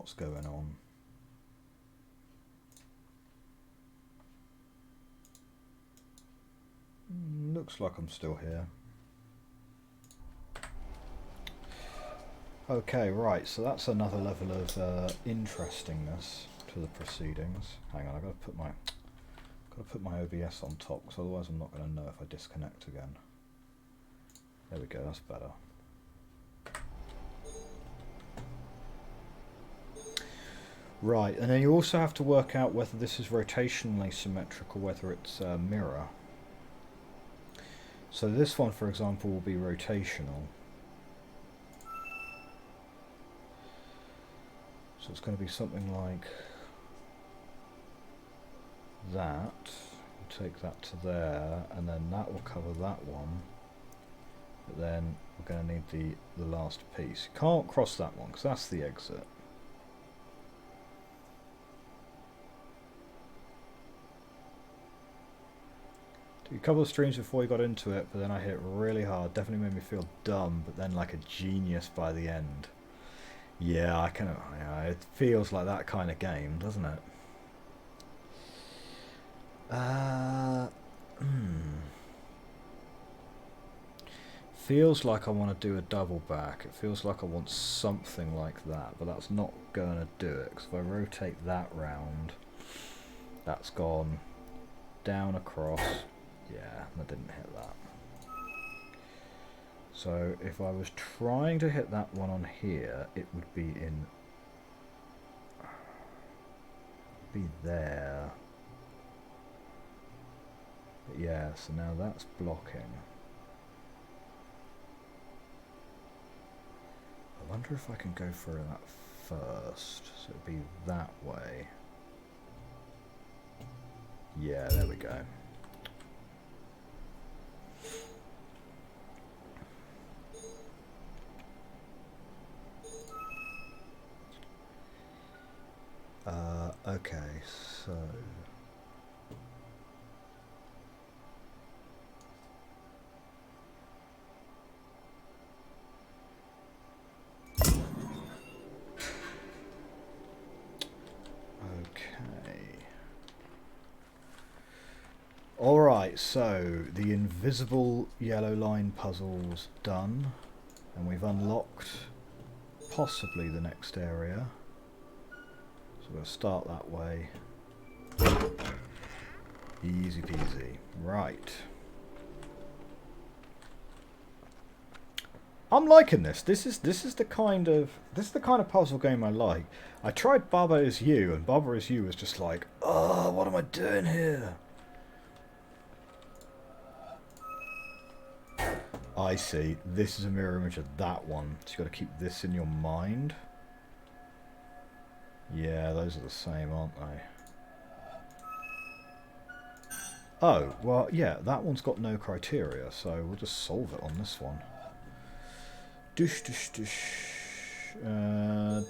what's going on. Looks like I'm still here. Okay, right, so that's another level of interestingness to the proceedings. Hang on, I've got to put my OBS on top, because otherwise I'm not going to know if I disconnect again. There we go, that's better. Right, and then you also have to work out whether this is rotationally symmetric or whether it's a mirror. So this one, for example, will be rotational. So it's going to be something like that. You take that to there, and then that will cover that one. But then we're going to need the last piece. You can't cross that one because that's the exit. Took a couple of streams before we got into it, but then I hit it really hard. Definitely made me feel dumb, but then like a genius by the end. Yeah, I kind of. Yeah, it feels like that kind of game, doesn't it? Feels like I want to do a double back. It feels like I want something like that, but that's not going to do it. Because if I rotate that round, that's gone down across. Yeah, that didn't hit that. So if I was trying to hit that one on here, it would be there. But yeah, so now that's blocking. I wonder if I can go for that first. So it'd be that way. Yeah, there we go. Okay, so... Alright, so the invisible yellow line puzzle's done, and we've unlocked possibly the next area. So we'll start that way. Easy peasy. Right. I'm liking this. This is the kind of puzzle game I like. I tried Baba Is You, and Baba Is You was just like, oh, what am I doing here? I see. This is a mirror image of that one. So you've got to keep this in your mind. Yeah, those are the same, aren't they? Oh, well, yeah, that one's got no criteria, so we'll just solve it on this one. Dush, dush, dush. Yep.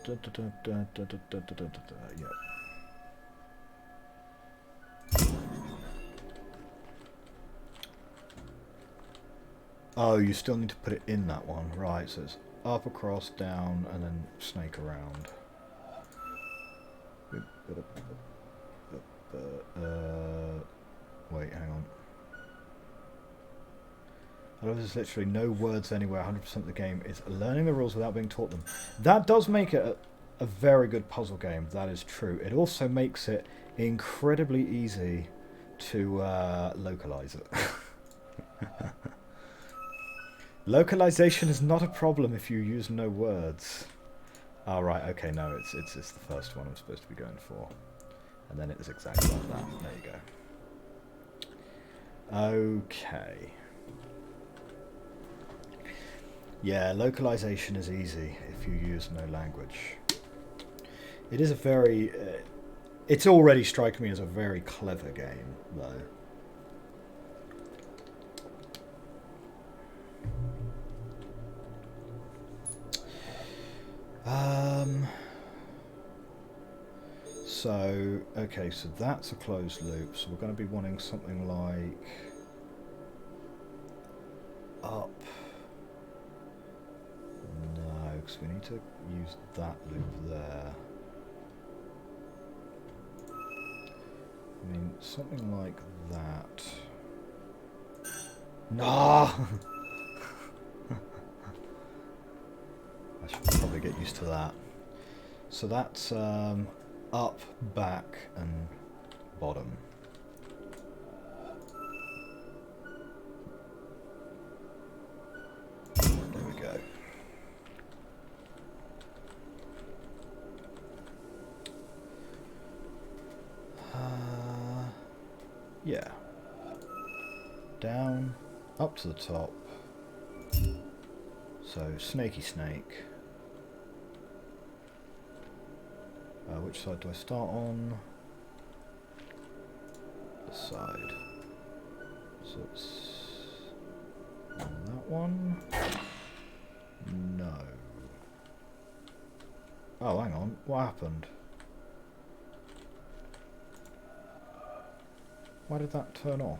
Oh, you still need to put it in that one. Right, so it's up, across, down, and then snake around. Wait, hang on. I love there's literally no words anywhere. 100% of the game is learning the rules without being taught them. That does make it a very good puzzle game. That is true. It also makes it incredibly easy to localize it. Localization is not a problem if you use no words. Oh, right, okay, no, it's the first one I'm supposed to be going for. And then it's exactly like that. There you go. Okay. Yeah, localization is easy if you use no language. It is a very... it's already striking me as a very clever game, though. So, okay, so that's a closed loop, so we're going to be wanting something like... up. No, because we need to use that loop there. I mean, something like that. Nah! I should probably get used to that. So that's up, back, and bottom. There we go. Yeah. Down, up to the top. So, snakey snake. Which side do I start on? This side. So it's on that one. No. Oh, hang on. What happened? Why did that turn off?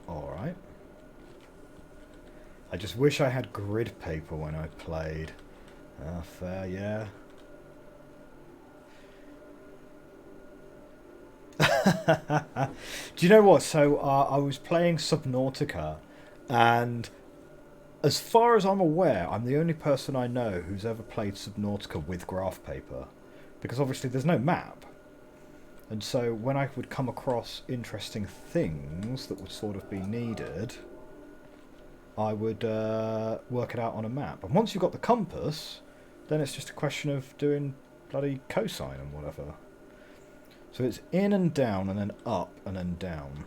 Alright. I just wish I had grid paper when I played. Fair, yeah. Do you know what? So I was playing Subnautica, and as far as I'm aware, I'm the only person I know who's ever played Subnautica with graph paper, because obviously there's no map. And so when I would come across interesting things that would sort of be needed, I would work it out on a map. And once you've got the compass, then it's just a question of doing bloody cosine and whatever. So it's in and down, and then up, and then down.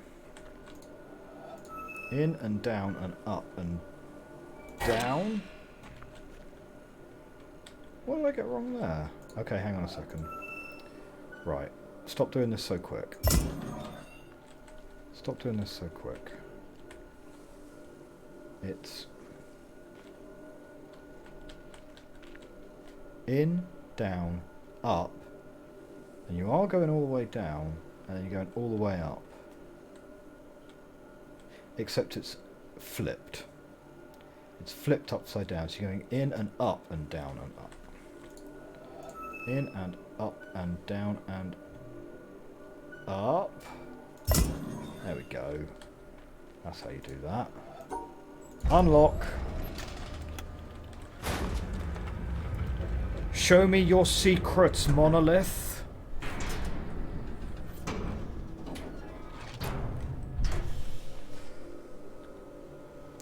In and down, and up, and down? What did I get wrong there? Okay, hang on a second. Right. Stop doing this so quick. Stop doing this so quick. It's in, down, up, and you are going all the way down, and then you're going all the way up. Except it's flipped. It's flipped upside down, so you're going in and up and down and up. In and up and down and up. There we go. That's how you do that. Unlock. Show me your secrets, monolith.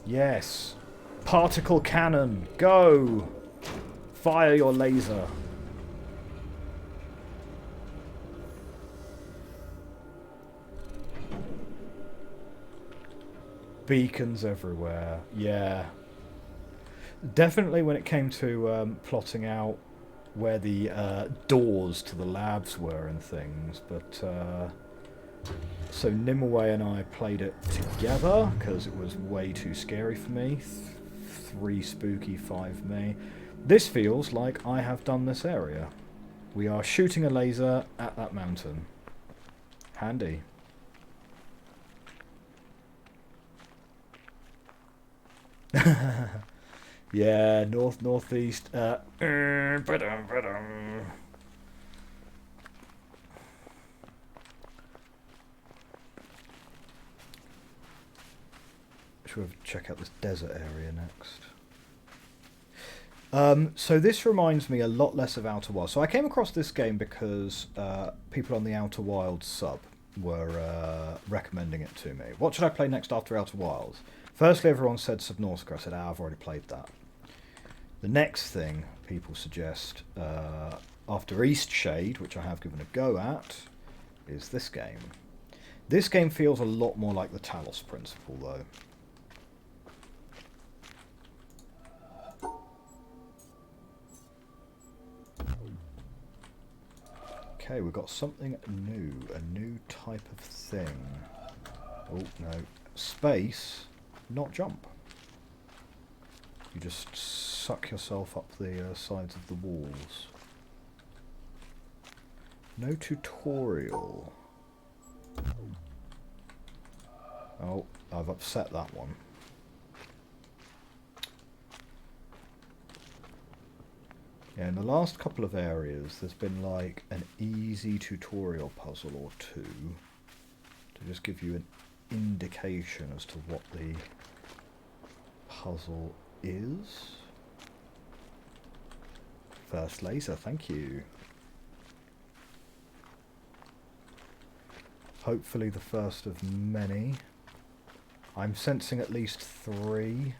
Yes. Particle cannon. Go. Fire your laser. Beacons everywhere. Yeah. Definitely when it came to plotting out where the doors to the labs were and things, but so Nimue and I played it together because it was way too scary for me. 3 spooky, 5 me. This feels like I have done this area. We are shooting a laser at that mountain. Handy. Yeah, northeast. Should we check out this desert area next? So this reminds me a lot less of Outer Wilds. So I came across this game because people on the Outer Wilds sub were recommending it to me. What should I play next after Outer Wilds? Firstly, everyone said Subnautica. I said, I've already played that. The next thing people suggest after East Shade, which I have given a go at, is this game. This game feels a lot more like the Talos Principle, though. Okay, we've got something new, a new type of thing. Oh, no. Space, not jump. You just suck yourself up the sides of the walls. No tutorial. Oh, I've upset that one. Yeah, in the last couple of areas, there's been like an easy tutorial puzzle or two to just give you an indication as to what the puzzle is. First laser, thank you. Hopefully the first of many. I'm sensing at least 3.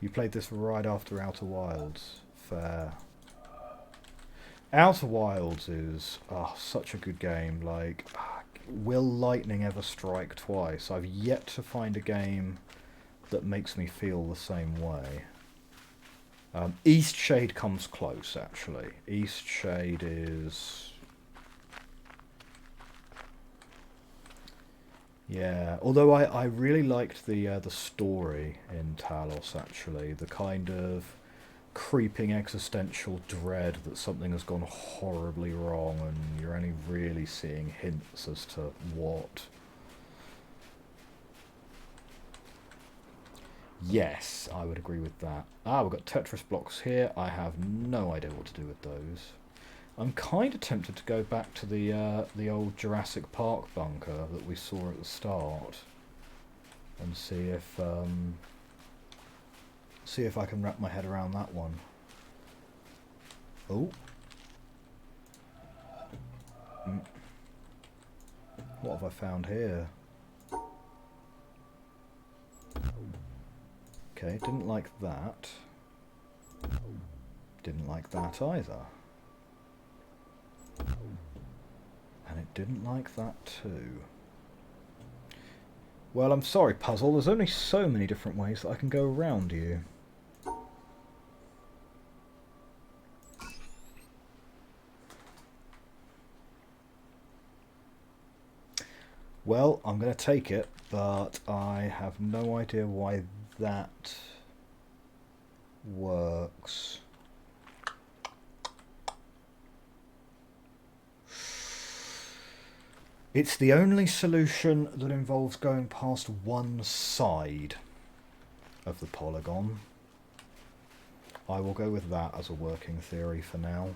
You played this right after Outer Wilds. Fair. Outer Wilds is such a good game. Like, will lightning ever strike twice? I've yet to find a game that makes me feel the same way. East Shade comes close, actually. East Shade is... yeah, although I really liked the story in Talos, actually. The kind of creeping existential dread that something has gone horribly wrong and you're only really seeing hints as to what. Yes, I would agree with that. Ah, we've got Tetris blocks here. I have no idea what to do with those. I'm kind of tempted to go back to the old Jurassic Park bunker that we saw at the start and see if I can wrap my head around that one. Oh. What have I found here? Okay, didn't like that. Didn't like that either. And it didn't like that too. Well, I'm sorry, puzzle. There's only so many different ways that I can go around you. Well, I'm going to take it, but I have no idea why that works. It's the only solution that involves going past one side of the polygon. I will go with that as a working theory for now.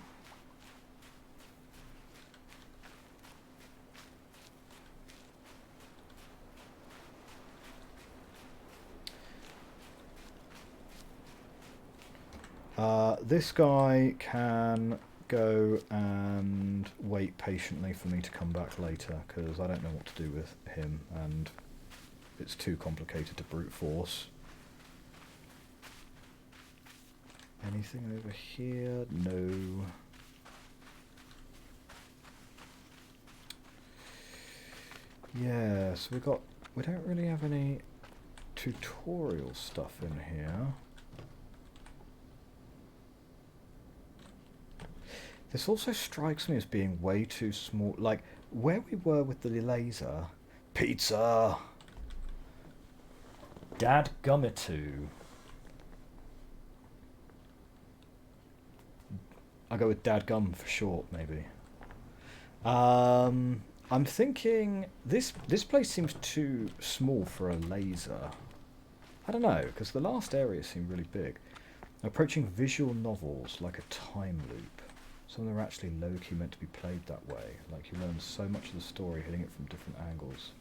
This guy can go and wait patiently for me to come back later, because I don't know what to do with him and it's too complicated to brute force. Anything over here? No. Yeah, so we don't really have any tutorial stuff in here. This also strikes me as being way too small. Like, where we were with the laser... Pizza! Dadgummitu. I'll go with Dadgum for short, maybe. I'm thinking... This place seems too small for a laser. I don't know, because the last area seemed really big. Approaching visual novels like a time loop. Some of them are actually low-key meant to be played that way. Like, you learn so much of the story hitting it from different angles.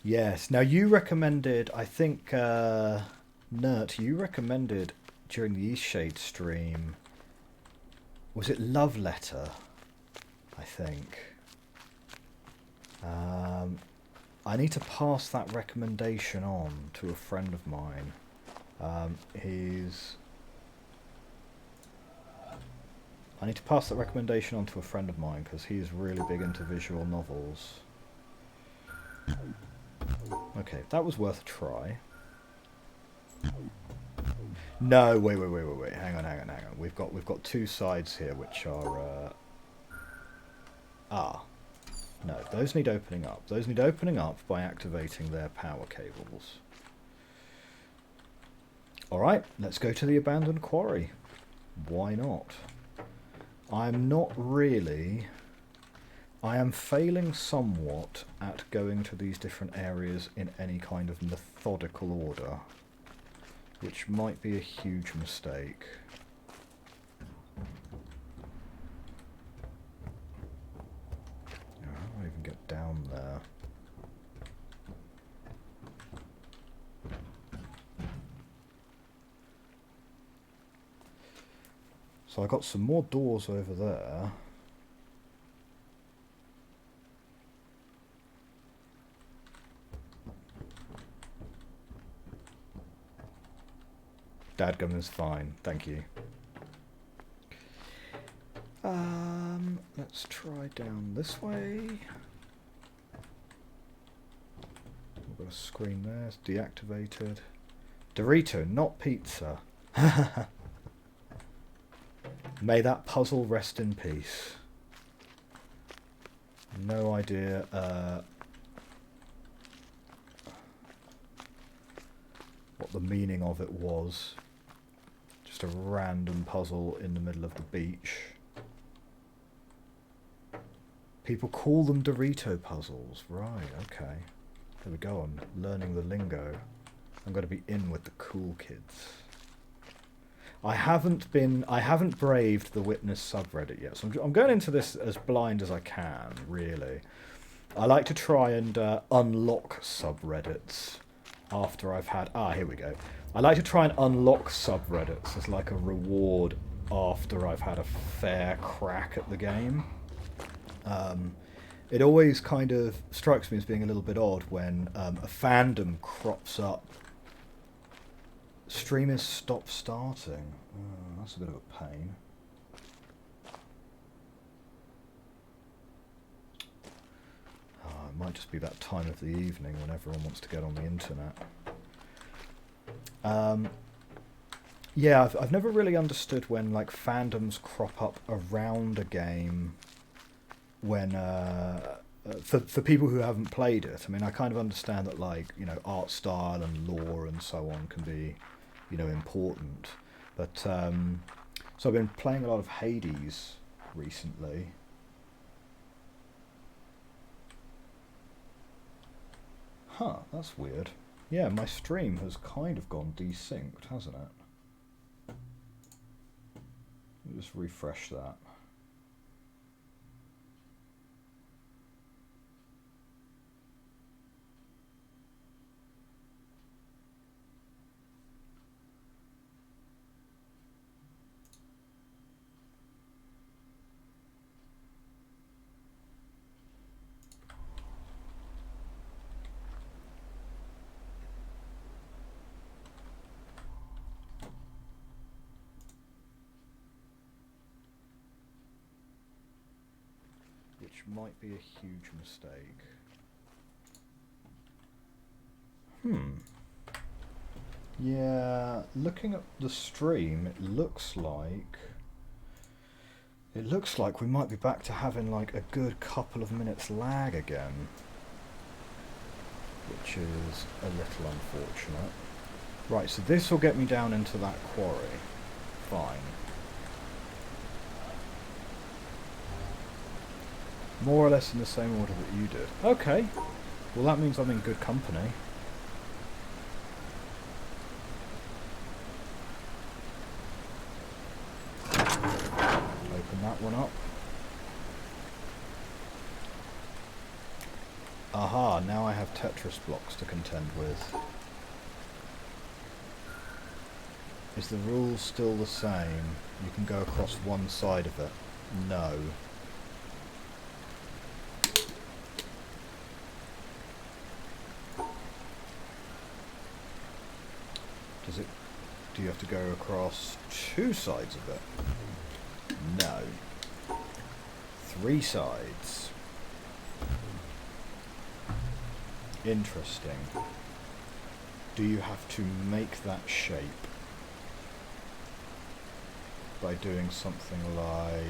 Yes. Now, you recommended, I think, Nert, you recommended during the Eastshade stream, was it Love Letter? I think. I need to pass that recommendation on to a friend of mine. I need to pass that recommendation on to a friend of mine because he's really big into visual novels. Okay, that was worth a try. No, wait. Hang on. We've got two sides here which are no, those need opening up. Those need opening up by activating their power cables. Alright, let's go to the abandoned quarry. Why not? I'm not really... I am failing somewhat at going to these different areas in any kind of methodical order, which might be a huge mistake. How do I even get down there? So I got some more doors over there. Dadgum is fine, thank you. Let's try down this way. We've got a screen there, it's deactivated. Dorito, not pizza. May that puzzle rest in peace. No idea. What the meaning of it was. Just a random puzzle in the middle of the beach. People call them Dorito puzzles. Right, okay. There we go, I'm learning the lingo. I'm going to be in with the cool kids. I haven't braved the Witness subreddit yet, so I'm going into this as blind as I can, really. I like to try and unlock subreddits after I've had... here we go. I like to try and unlock subreddits as like a reward after I've had a fair crack at the game. It always kind of strikes me as being a little bit odd when a fandom crops up. Stream is stop starting. Oh, that's a bit of a pain. It might just be that time of the evening when everyone wants to get on the internet. Yeah, I've never really understood when like fandoms crop up around a game when for people who haven't played it. I mean, I kind of understand that, like, you know, art style and lore and so on can be, you know, important. But so I've been playing a lot of Hades recently. Huh, that's weird. Yeah, my stream has kind of gone desynced, hasn't it? Let me just refresh that. Which might be a huge mistake. Yeah, looking at the stream, it looks like we might be back to having like a good couple of minutes lag again, which is a little unfortunate. Right, so this will get me down into that quarry. Fine. More or less in the same order that you did. Okay. Well, that means I'm in good company. Open that one up. Aha, now I have Tetris blocks to contend with. Is the rule still the same? You can go across one side of it. No. Do you have to go across two sides of it? No. Three sides. Interesting. Do you have to make that shape by doing something like...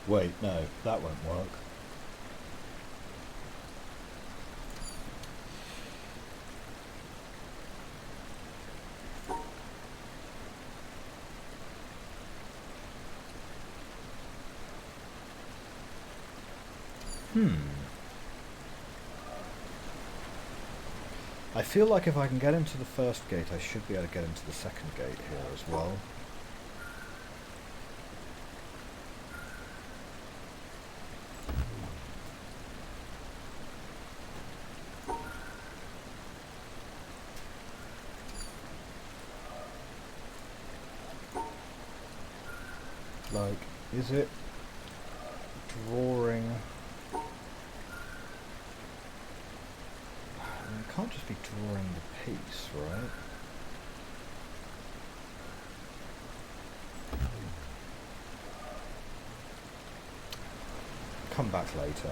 wait, no, that won't work. I feel like if I can get into the first gate, I should be able to get into the second gate here as well. Like, is it drawing... It can't just be drawing the piece, right? Come back later.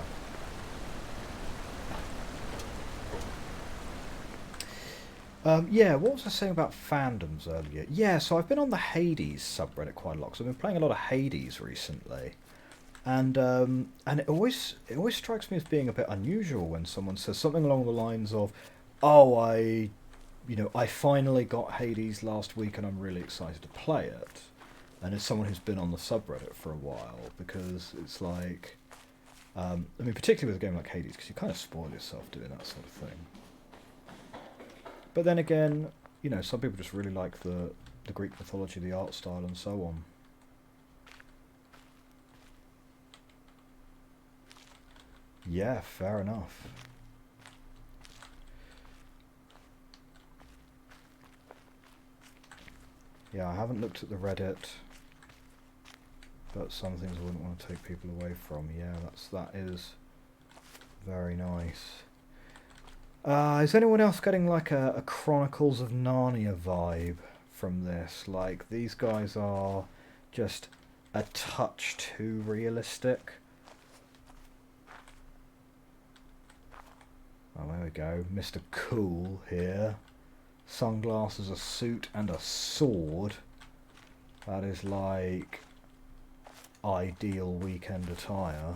Yeah, what was I saying about fandoms earlier? Yeah, so I've been on the Hades subreddit quite a lot, because I've been playing a lot of Hades recently. And it always strikes me as being a bit unusual when someone says something along the lines of, "Oh, I finally got Hades last week and I'm really excited to play it." And it's someone who's been on the subreddit for a while, because it's like, I mean, particularly with a game like Hades, because you kind of spoil yourself doing that sort of thing. But then again, some people just really like the Greek mythology, the art style, and so on. Yeah, fair enough. Yeah, I haven't looked at the Reddit, but some things I wouldn't want to take people away from. Yeah, that is very nice. Is anyone else getting like a Chronicles of Narnia vibe from this? Like, these guys are just a touch too realistic. Oh, there we go. Mr. Cool here. Sunglasses, a suit, and a sword. That is like ideal weekend attire.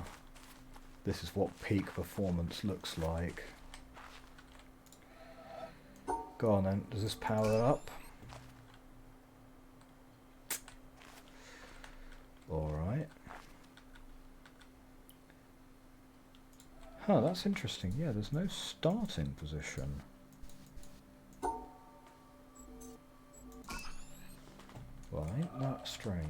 This is what peak performance looks like. Go on then. Does this power it up? Alright. Huh, that's interesting. Yeah, there's no starting position. Well, ain't that strange?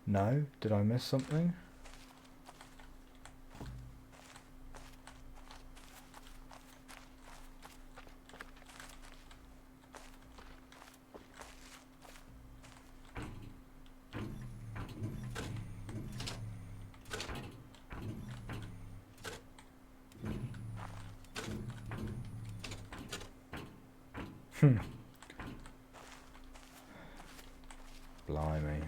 No? Did I miss something? Blimey.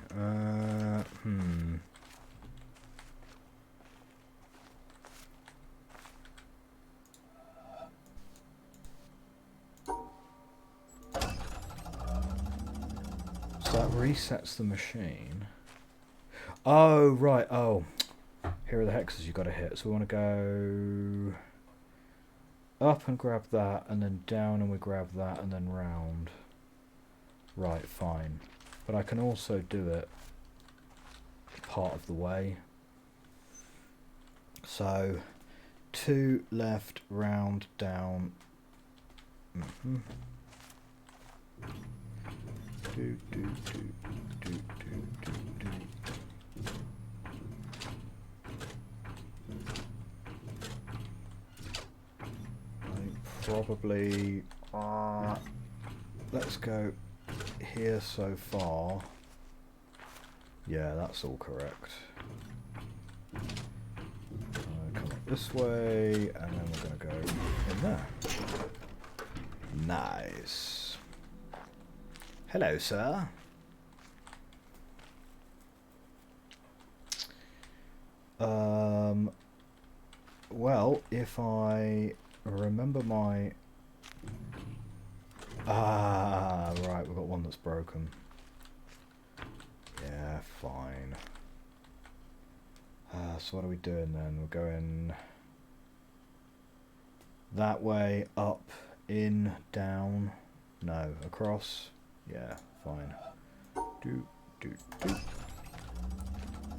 So that resets the machine. Oh, right. Oh. Here are the hexes you've got to hit. So we want to go up and grab that, and then down and we grab that, and then round. Right, fine. But I can also do it part of the way. So, 2 left, round, down. Probably, let's go here so far. Yeah, that's all correct. Come up this way, and then we're going to go in there. Nice. Hello, sir. Well, if I remember my... right, we've got one that's broken. Yeah, fine. So what are we doing then? We're going that way, up, in, down, no, across, yeah, fine. Do.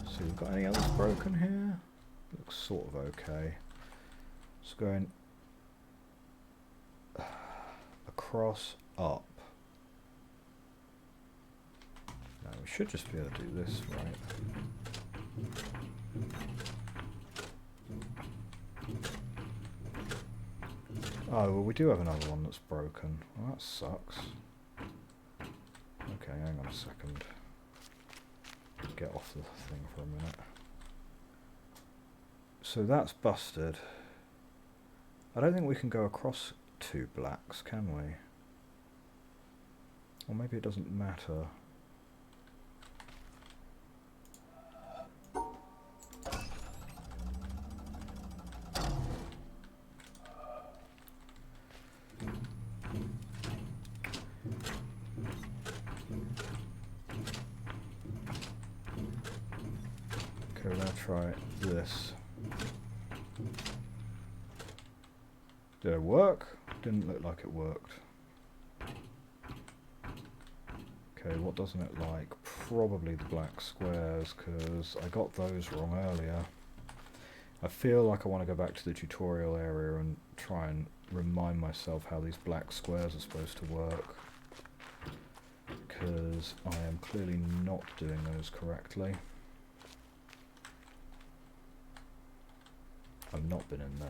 So we've got any others broken here? Looks sort of okay. Just going across, up. No, we should just be able to do this, right? Oh, well, we do have another one that's broken. Well, that sucks. Okay, hang on a second. Get off the thing for a minute. So that's busted. I don't think we can go across two blacks, can we? Or maybe it doesn't matter. Okay, we're going to try this. Did it work? Didn't look like it worked. Okay, what doesn't it like? Probably the black squares, because I got those wrong earlier. I feel like I want to go back to the tutorial area and try and remind myself how these black squares are supposed to work, because I am clearly not doing those correctly. I've not been in there.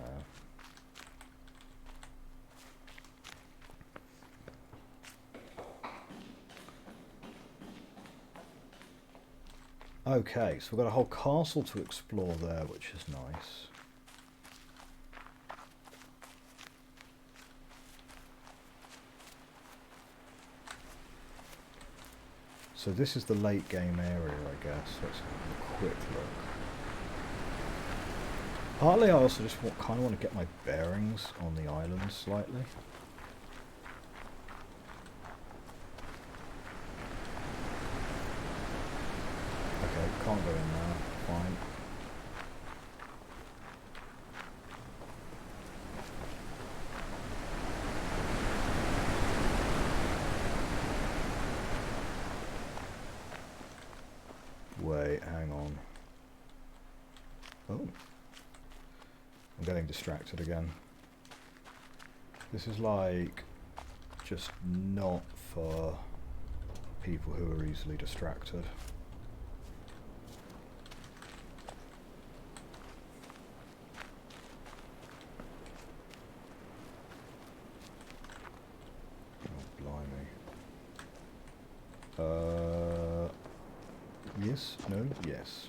Okay, so we've got a whole castle to explore there, which is nice. So this is the late game area, I guess. Let's have a quick look. Partly I also just kind of want to get my bearings on the island slightly. Okay, can't go in there, fine. Wait, hang on. Oh. I'm getting distracted again. This is like just not for people who are easily distracted. Yes, no, yes.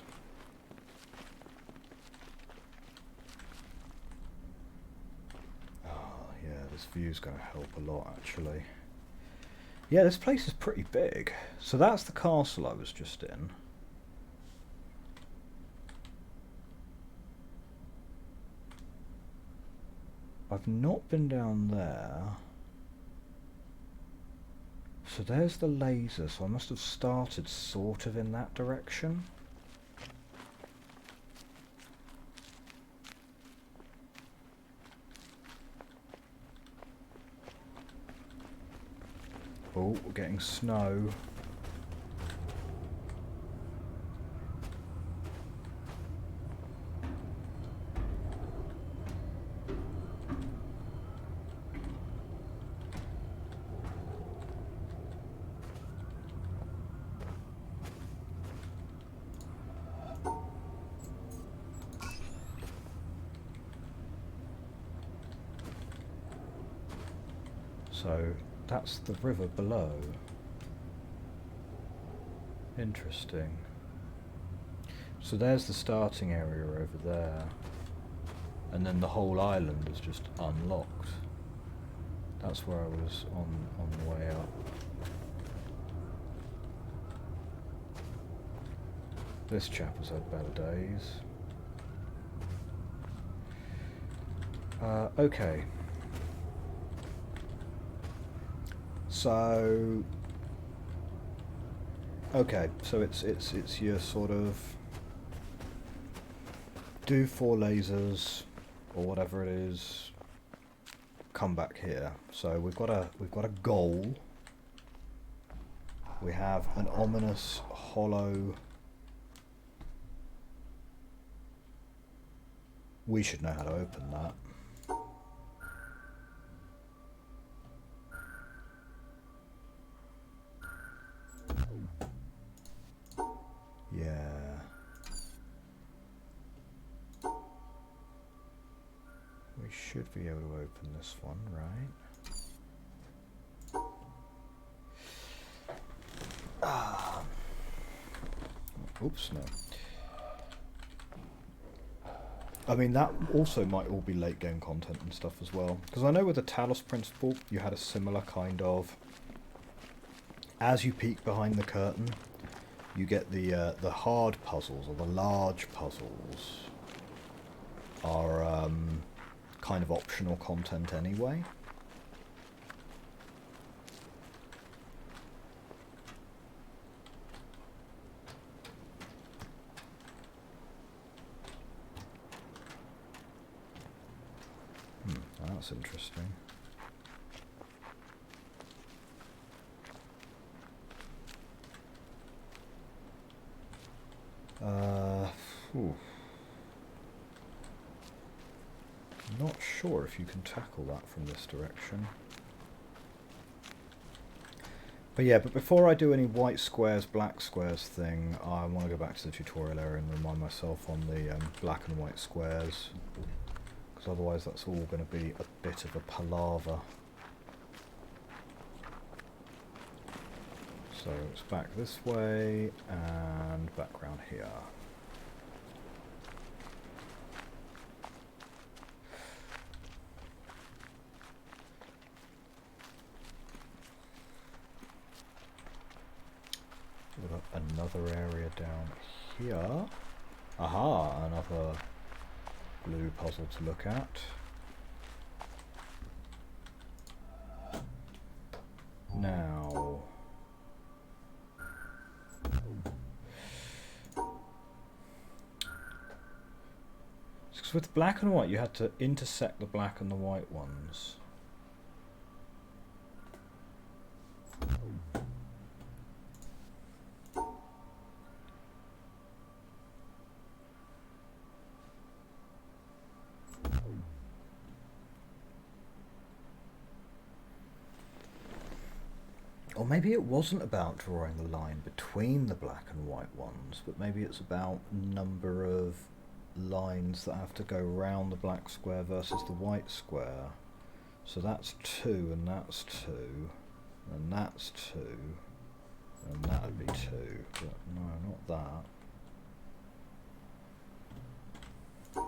Oh, yeah, this view's going to help a lot, actually. Yeah, this place is pretty big. So that's the castle I was just in. I've not been down there. So there's the laser, so I must have started sort of in that direction. Oh, we're getting snow. So that's the river below. Interesting. So there's the starting area over there. And then the whole island is just unlocked. That's where I was on the way up. This chap has had better days. Okay. So okay, so it's your sort of do 4 lasers or whatever it is, come back here. So we've got a goal. We have an ominous hollow. We should know how to open that. Yeah. We should be able to open this one, right? Ah. Oops, no. I mean, that also might all be late game content and stuff as well. Because I know with the Talos principle, you had a similar kind of... As you peek behind the curtain, you get the hard puzzles, or the large puzzles, are kind of optional content anyway. That's interesting. Not sure if you can tackle that from this direction. But yeah, but before I do any white squares, black squares thing, I want to go back to the tutorial area and remind myself on the black and white squares. Because otherwise that's all going to be a bit of a palaver. So it's back this way and back round here. We've got another area down here. Aha, another blue puzzle to look at. Now, because with black and white you had to intersect the black and the white ones. Or maybe it wasn't about drawing the line between the black and white ones, but maybe it's about number of lines that have to go round the black square versus the white square. So that's 2 and that's 2 and that's 2 and that would be 2, but no, not that.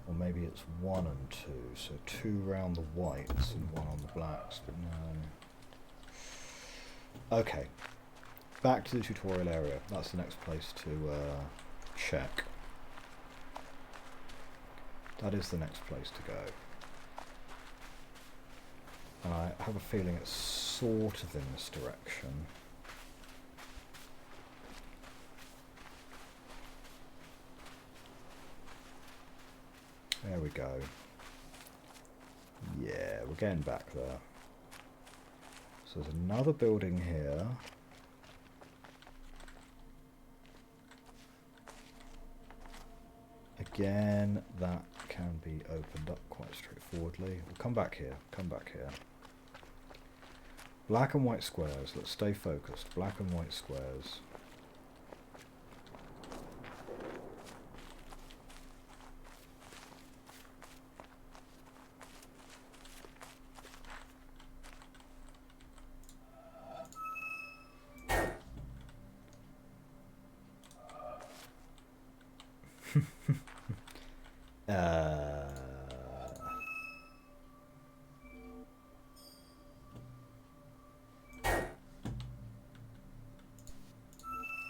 Or maybe it's 1 and 2, so 2 round the whites and 1 on the blacks, but no. Okay, back to the tutorial area. That's the next place to check. That is the next place to go. And I have a feeling it's sort of in this direction. There we go. Yeah, we're getting back there. So there's another building here. Again, that can be opened up quite straightforwardly. We'll come back here, come back here. Black and white squares, let's stay focused. Black and white squares.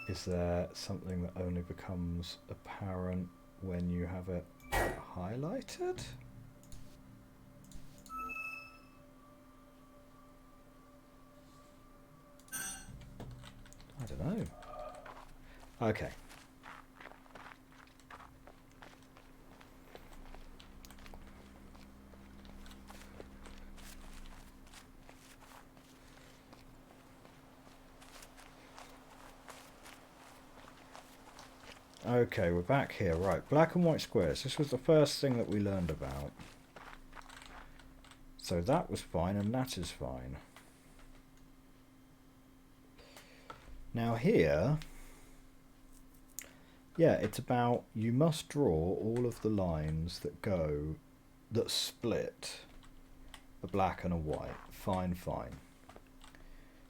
Is there something that only becomes apparent when you have it highlighted? I don't know. Okay. Okay, we're back here. Right, black and white squares. This was the first thing that we learned about. So that was fine, and that is fine. Now here, yeah, it's about you must draw all of the lines that split a black and a white. Fine, fine.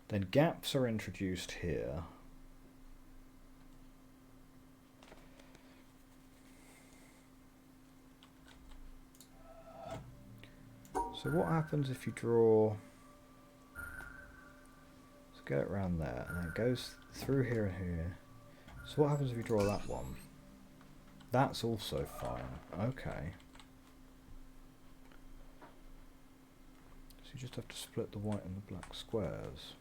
Then gaps are introduced here. So what happens if you draw... Let's get it around there, and then it goes through here and here. So what happens if you draw that one? That's also fine. Okay. So you just have to split the white and the black squares.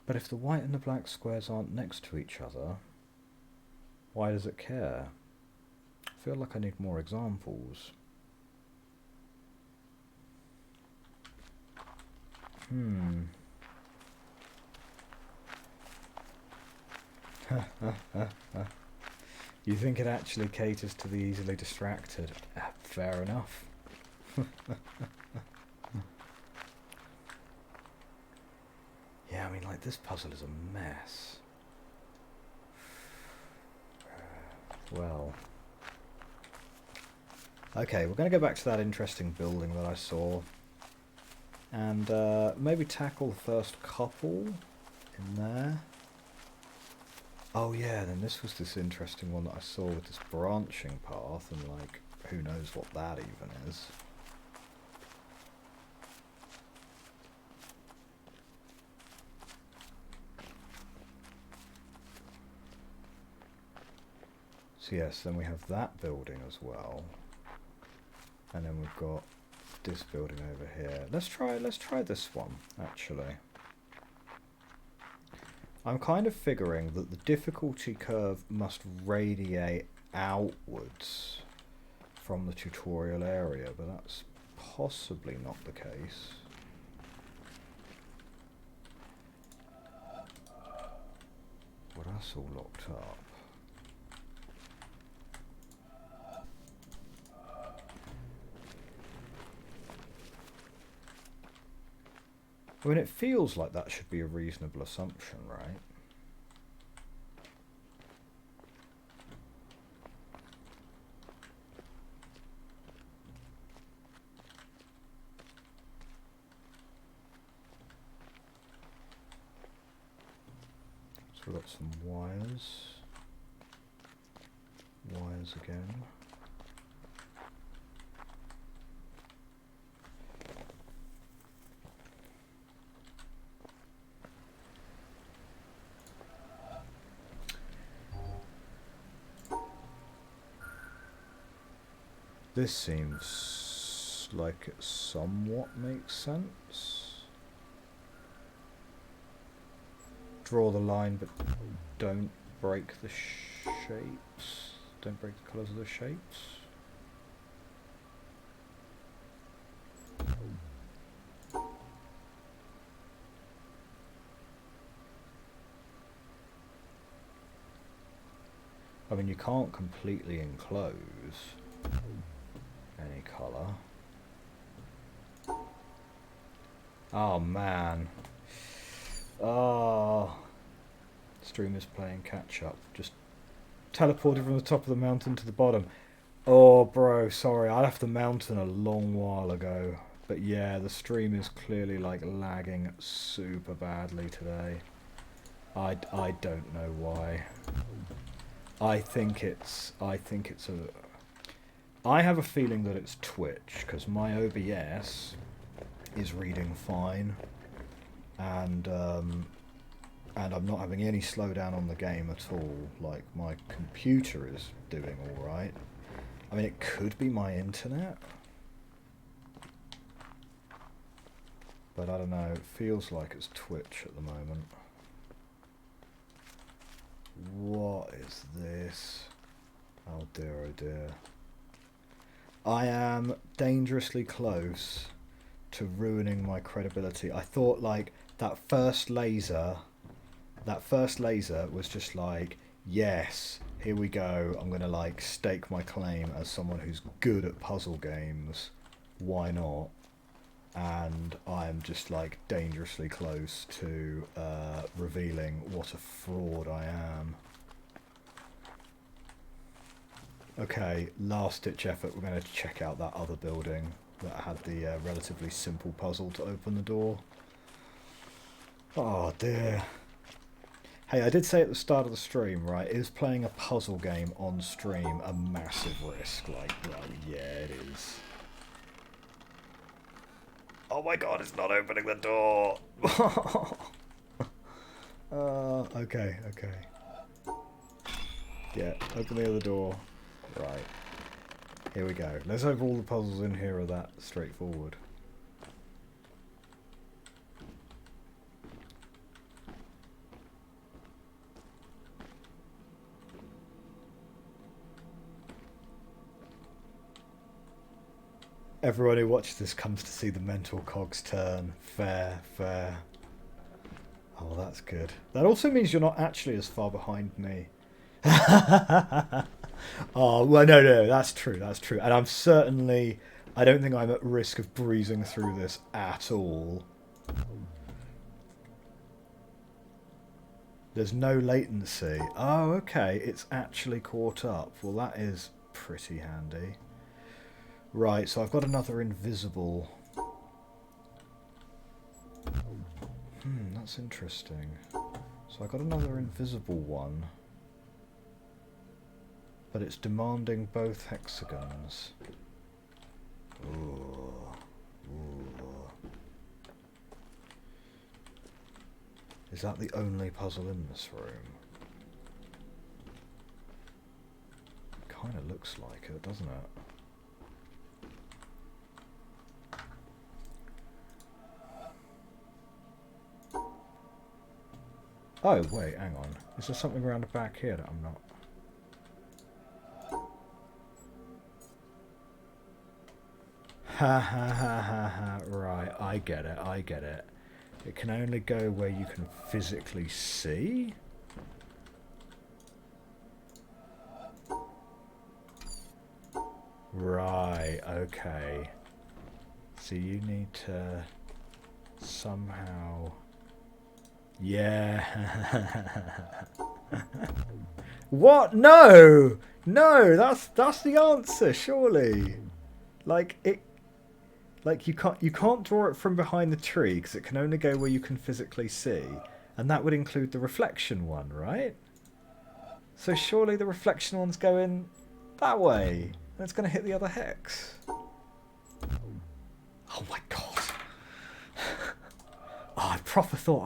But if the white and the black squares aren't next to each other, why does it care? I feel like I need more examples. You think it actually caters to the easily distracted? Fair enough. Yeah, I mean, like, this puzzle is a mess. Well. Okay, we're going to go back to that interesting building that I saw. And maybe tackle the first couple in there. Oh yeah, then this was this interesting one that I saw with this branching path, and like, who knows what that even is. So yes, then we have that building as well. And then we've got this building over here. Let's try this one, actually. I'm kind of figuring that the difficulty curve must radiate outwards from the tutorial area, but that's possibly not the case. Well, that's all locked up. I mean, it feels like that should be a reasonable assumption, right? So we've got some wires. Wires again. This seems like it somewhat makes sense. Draw the line, but don't break the shapes. Don't break the colours of the shapes. I mean, you can't completely enclose any colour. Oh man. Oh. Stream is playing catch up. Just teleported from the top of the mountain to the bottom. Oh bro, sorry, I left the mountain a long while ago. But yeah, the stream is clearly like lagging super badly today. I don't know why. I think it's a... I have a feeling that it's Twitch, because my OBS is reading fine, and I'm not having any slowdown on the game at all. Like, my computer is doing alright. I mean, it could be my internet, but I don't know, it feels like it's Twitch at the moment. What is this? Oh dear, oh dear. I am dangerously close to ruining my credibility. I thought like that first laser was just like, yes, here we go. I'm gonna like stake my claim as someone who's good at puzzle games. Why not? And I am just like dangerously close to revealing what a fraud I am. Okay, last ditch effort. We're going to check out that other building that had the relatively simple puzzle to open the door. Oh dear. Hey, I did say at the start of the stream, right, is playing a puzzle game on stream a massive risk? Like, well, yeah, it is. Oh my god, it's not opening the door! Okay. Yeah, open the other door. Right. Here we go. Let's hope all the puzzles in here are that straightforward. Everyone who watches this comes to see the mental cogs turn. Fair. Oh, that's good. That also means you're not actually as far behind me. Oh, well, no, that's true. And I'm certainly... I don't think I'm at risk of breezing through this at all. There's no latency. Oh, okay. It's actually caught up. Well, that is pretty handy. Right, so I've got another invisible... that's interesting. So I've got another invisible one. But it's demanding both hexagons. Ooh. Is that the only puzzle in this room? Kind of looks like it, doesn't it? Oh, wait, hang on. Is there something around the back here that I'm not... Ha, right, I get it. It can only go where you can physically see? Right, okay. So you need to somehow... Yeah. What? No! No, that's the answer, surely. Like it like you can't draw it from behind the tree because it can only go where you can physically see. And that would include the reflection one, right? So surely the reflection one's going that way. And it's gonna hit the other hex. Oh my god. Oh, I proper thought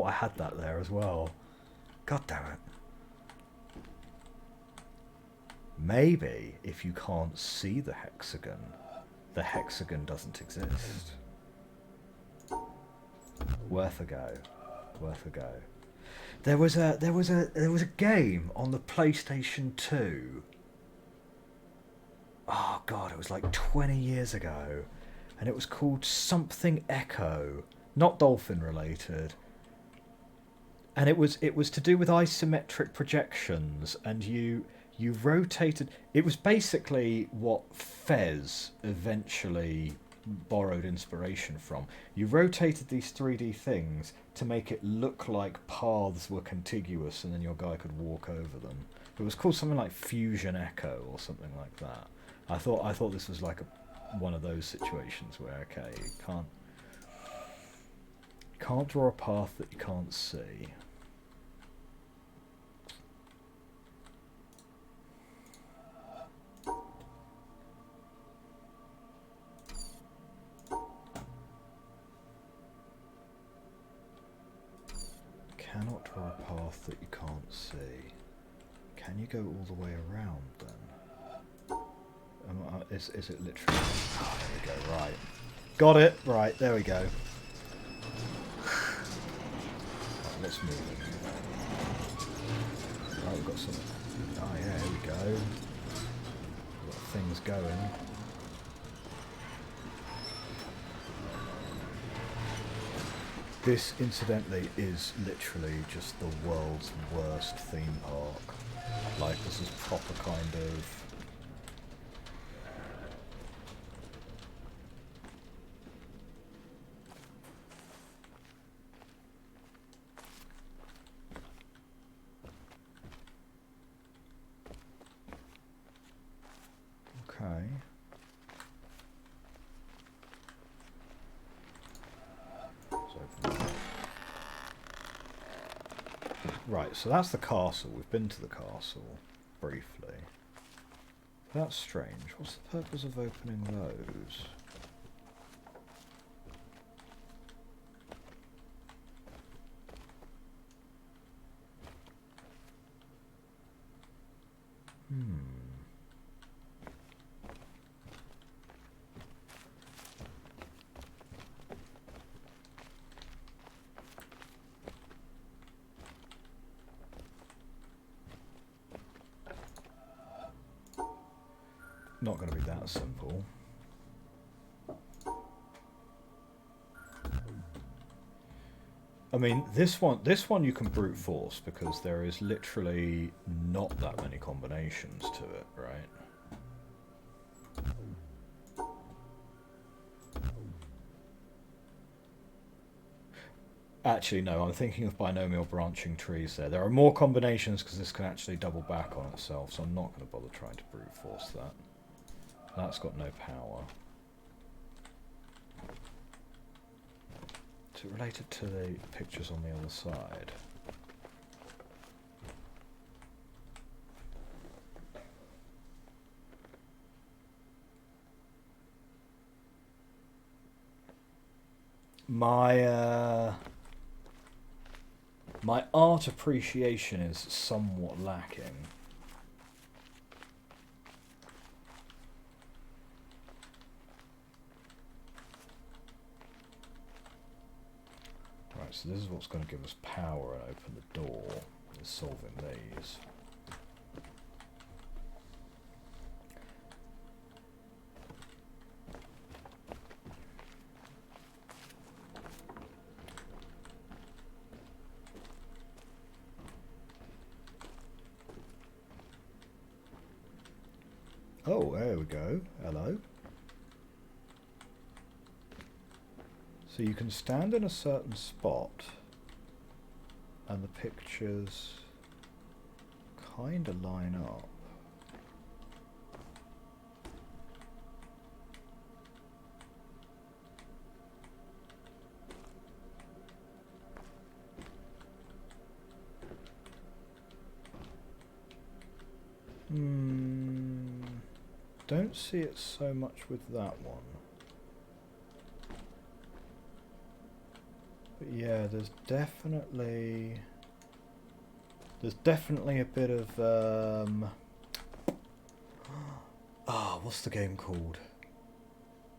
I had that there as well. God damn it. Maybe if you can't see the hexagon doesn't exist. Worth a go. There was a game on the PlayStation 2. Oh god, it was like 20 years ago, and it was called something Echo. Not dolphin related, and it was to do with isometric projections, and you rotated. It was basically what Fez eventually borrowed inspiration from. You rotated these 3D things to make it look like paths were contiguous, and then your guy could walk over them. It was called something like Fusion Echo or something like that. I thought this was like one of those situations where okay, you can't draw a path that you can't see. Cannot draw a path that you can't see. Can you go all the way around then? Is it literally... Oh, there we go, right. Got it! Right, there we go. Right, let's move it. Right, we've got some... Oh yeah, here we go. We've got a things going. This, incidentally, is literally just the world's worst theme park. Like, this is proper kind of... Okay. Right, so that's the castle. We've been to the castle briefly. That's strange. What's the purpose of opening those? Not going to be that simple. I mean, this one you can brute force because there is literally not that many combinations to it, right? Actually, no, I'm thinking of binomial branching trees there. There are more combinations because this can actually double back on itself, so I'm not going to bother trying to brute force that. That's got no power. Is it related to the pictures on the other side? My art appreciation is somewhat lacking. Right, so this is what's going to give us power and open the door, is solving these. Oh, there we go. Hello. So you can stand in a certain spot and the pictures kind of line up. Don't see it so much with that one. But yeah, there's definitely a bit of what's the game called?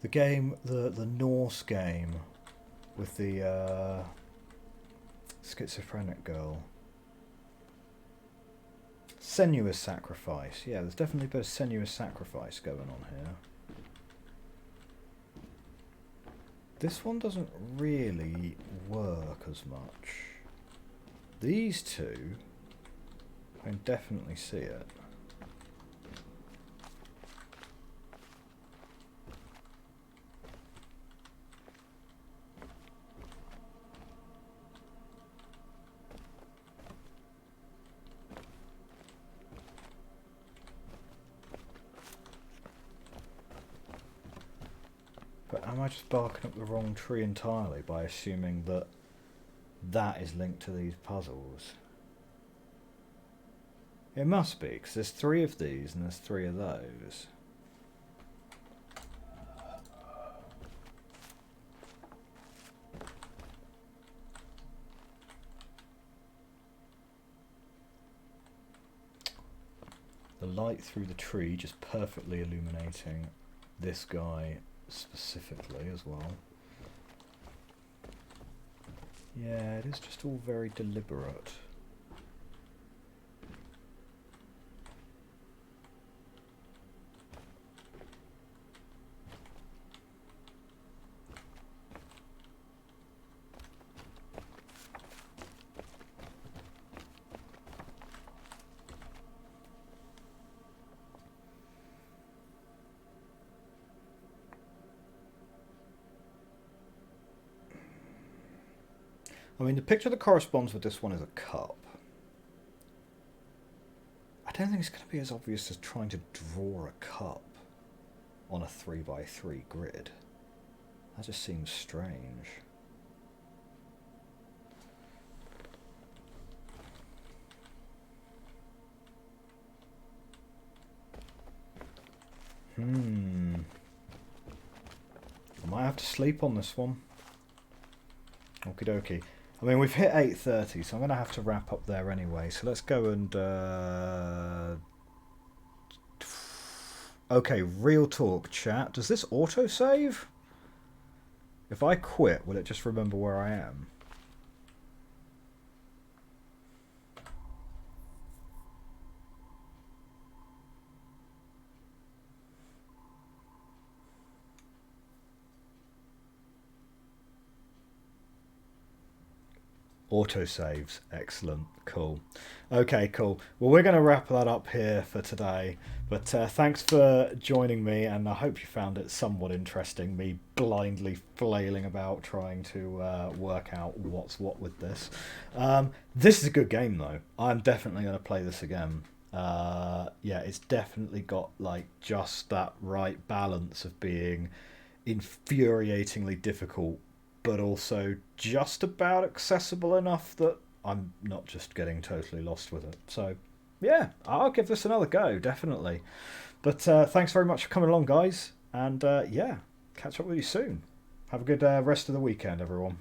The game, the Norse game with the schizophrenic girl. Sensuous sacrifice. Yeah, there's definitely a bit of sensuous sacrifice going on here. This one doesn't really work as much. These two, I can definitely see it. But am I just barking up the wrong tree entirely by assuming that that is linked to these puzzles? It must be, because there's 3 of these and there's 3 of those. The light through the tree just perfectly illuminating this guy specifically as well. Yeah, it is just all very deliberate. I mean, the picture that corresponds with this one is a cup. I don't think it's going to be as obvious as trying to draw a cup on a 3x3 grid. That just seems strange. I might have to sleep on this one. Okie dokie. I mean, we've hit 8:30, so I'm going to have to wrap up there anyway. So let's go and... Okay, real talk, chat. Does this autosave? If I quit, will it just remember where I am? Autosaves. Excellent. Cool. Okay, cool. Well, we're going to wrap that up here for today. But thanks for joining me, and I hope you found it somewhat interesting, me blindly flailing about trying to work out what's what with this. This is a good game, though. I'm definitely going to play this again. Yeah, it's definitely got like just that right balance of being infuriatingly difficult, but also just about accessible enough that I'm not just getting totally lost with it. So, yeah, I'll give this another go, definitely. But thanks very much for coming along, guys. And yeah, catch up with you soon. Have a good rest of the weekend, everyone.